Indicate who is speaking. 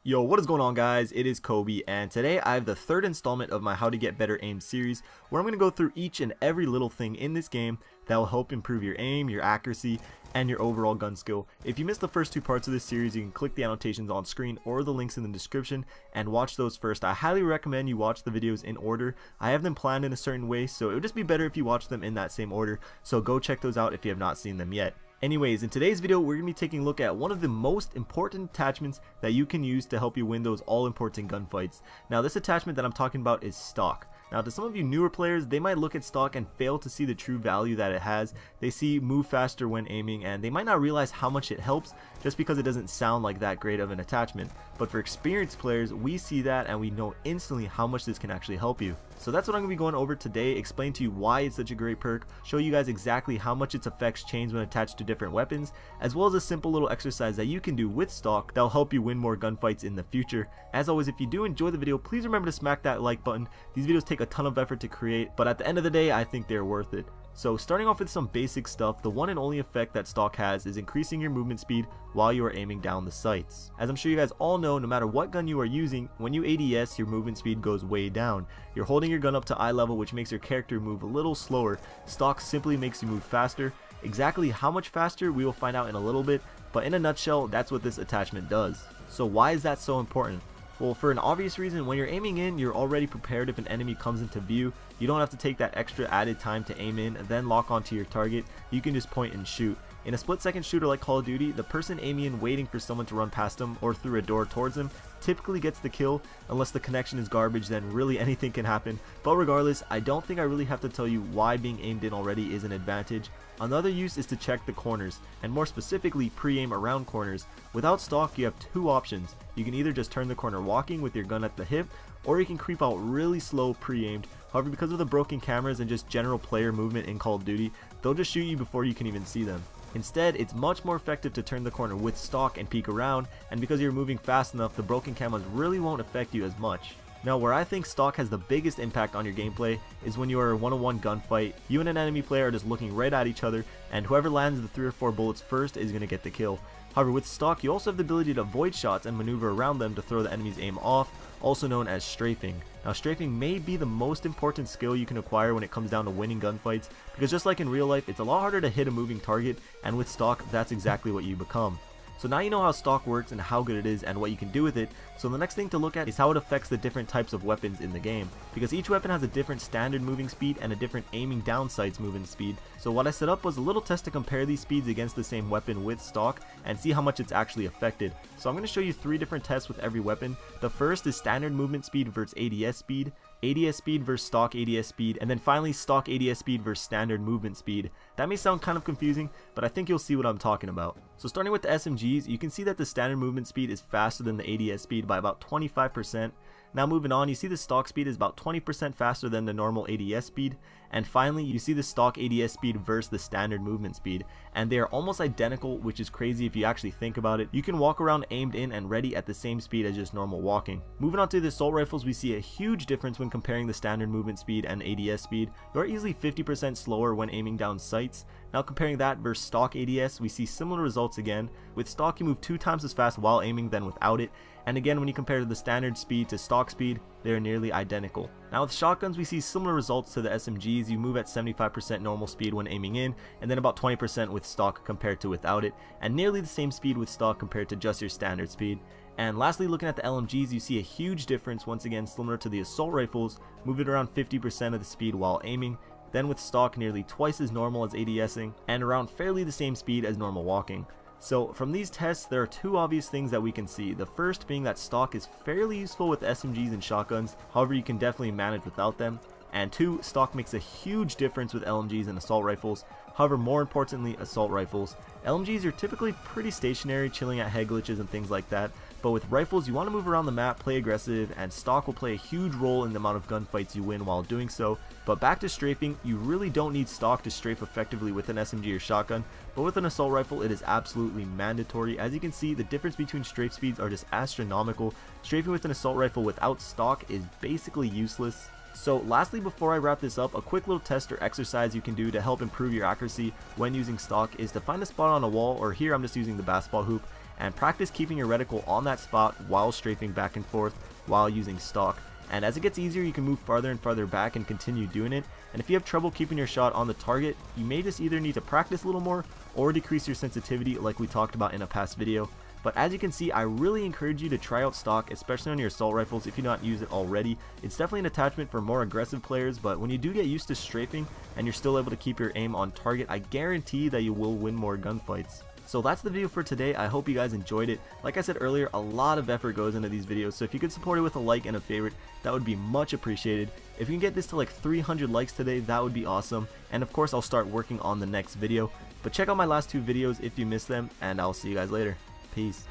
Speaker 1: Yo, what is going on, guys? It is Kobe, and today I have the third installment of my How to Get Better Aim series, where I'm going to go through each and every little thing in this game that will help improve your aim, your accuracy, and your overall gun skill. If you missed the first two parts of this series, you can click the annotations on screen or the links in the description and watch those first. I highly recommend you watch the videos in order. I have them planned in a certain way, so it would just be better if you watch them in that same order, so go check those out if you have not seen them yet. Anyways, in today's video, we're going to be taking a look at one of the most important attachments that you can use to help you win those all-important gunfights. Now, this attachment that I'm talking about is stock. Now, to some of you newer players, they might look at stock and fail to see the true value that it has. They see move faster when aiming, and they might not realize how much it helps just because it doesn't sound like that great of an attachment. But for experienced players, we see that and we know instantly how much this can actually help you. So that's what I'm going to be going over today, explain to you why it's such a great perk, show you guys exactly how much its effects change when attached to different weapons, as well as a simple little exercise that you can do with stock that'll help you win more gunfights in the future. As always, if you do enjoy the video, please remember to smack that like button. These videos take a ton of effort to create, but at the end of the day, I think they're worth it. So starting off with some basic stuff, the one and only effect that stock has is increasing your movement speed while you are aiming down the sights. As I'm sure you guys all know, no matter what gun you are using, when you ADS, your movement speed goes way down. You're holding your gun up to eye level, which makes your character move a little slower. Stock simply makes you move faster. Exactly how much faster we will find out in a little bit, but in a nutshell, that's what this attachment does. So why is that so important? Well, for an obvious reason, when you're aiming in, you're already prepared if an enemy comes into view. You don't have to take that extra added time to aim in and then lock onto your target. You can just point and shoot. In a split-second shooter like Call of Duty, the person aiming in waiting for someone to run past them or through a door towards them typically gets the kill. Unless the connection is garbage, then really anything can happen. But regardless, I don't think I really have to tell you why being aimed in already is an advantage. Another use is to check the corners, and more specifically pre-aim around corners. Without stock, you have two options. You can either just turn the corner walking with your gun at the hip, or you can creep out really slow pre-aimed. However, because of the broken cameras and just general player movement in Call of Duty, they'll just shoot you before you can even see them. Instead, it's much more effective to turn the corner with stock and peek around, and because you're moving fast enough, the broken cameras really won't affect you as much. Now, where I think stock has the biggest impact on your gameplay is when you are a one-on-one gunfight. You and an enemy player are just looking right at each other, and whoever lands the 3 or 4 bullets first is going to get the kill. However, with stock, you also have the ability to avoid shots and maneuver around them to throw the enemy's aim off, also known as strafing. Now, strafing may be the most important skill you can acquire when it comes down to winning gunfights, because just like in real life, it's a lot harder to hit a moving target, and with stock, that's exactly what you become. So now you know how stock works and how good it is and what you can do with it. So the next thing to look at is how it affects the different types of weapons in the game, because each weapon has a different standard moving speed and a different aiming down sights moving speed. So what I set up was a little test to compare these speeds against the same weapon with stock and see how much it's actually affected. So I'm going to show you 3 different tests with every weapon. The first is standard movement speed versus ADS speed, ADS speed versus stock ADS speed, and then finally stock ADS speed versus standard movement speed. That may sound kind of confusing, but I think you'll see what I'm talking about. So starting with the SMGs, you can see that the standard movement speed is faster than the ADS speed by about 25%. Now moving on, you see the stock speed is about 20% faster than the normal ADS speed. And finally, you see the stock ADS speed versus the standard movement speed, and they are almost identical, which is crazy if you actually think about it. You can walk around aimed in and ready at the same speed as just normal walking. Moving on to the assault rifles, we see a huge difference when comparing the standard movement speed and ADS speed. You are easily 50% slower when aiming down sights. Now comparing that versus stock ADS, we see similar results again. With stock, you move 2 times as fast while aiming than without it, and again when you compare the standard speed to stock speed, they are nearly identical. Now with shotguns, we see similar results to the SMGs. You move at 75% normal speed when aiming in, and then about 20% with stock compared to without it, and nearly the same speed with stock compared to just your standard speed. And lastly, looking at the LMGs, you see a huge difference, once again similar to the assault rifles, moving around 50% of the speed while aiming, then with stock nearly twice as normal as ADSing, and around fairly the same speed as normal walking. So from these tests, there are 2 obvious things that we can see. The first being that stock is fairly useful with SMGs and shotguns, however you can definitely manage without them. And 2, stock makes a huge difference with LMGs and assault rifles. However, more importantly, assault rifles. LMGs are typically pretty stationary, chilling at head glitches and things like that, but with rifles you want to move around the map, play aggressive, and stock will play a huge role in the amount of gunfights you win while doing so. But back to strafing, you really don't need stock to strafe effectively with an SMG or shotgun, but with an assault rifle it is absolutely mandatory. As you can see, the difference between strafe speeds are just astronomical. Strafing with an assault rifle without stock is basically useless. So lastly, before I wrap this up, a quick little test or exercise you can do to help improve your accuracy when using stock is to find a spot on a wall, or here I'm just using the basketball hoop, and practice keeping your reticle on that spot while strafing back and forth while using stock. And as it gets easier, you can move farther and farther back and continue doing it. And if you have trouble keeping your shot on the target, you may just either need to practice a little more or decrease your sensitivity like we talked about in a past video. But as you can see, I really encourage you to try out stock, especially on your assault rifles if you do not use it already. It's definitely an attachment for more aggressive players, but when you do get used to strafing and you're still able to keep your aim on target, I guarantee that you will win more gunfights. So that's the video for today. I hope you guys enjoyed it. Like I said earlier, a lot of effort goes into these videos, so if you could support it with a like and a favorite, that would be much appreciated. If you can get this to like 300 likes today, that would be awesome. And of course, I'll start working on the next video. But check out my last two videos if you missed them, and I'll see you guys later. Peace.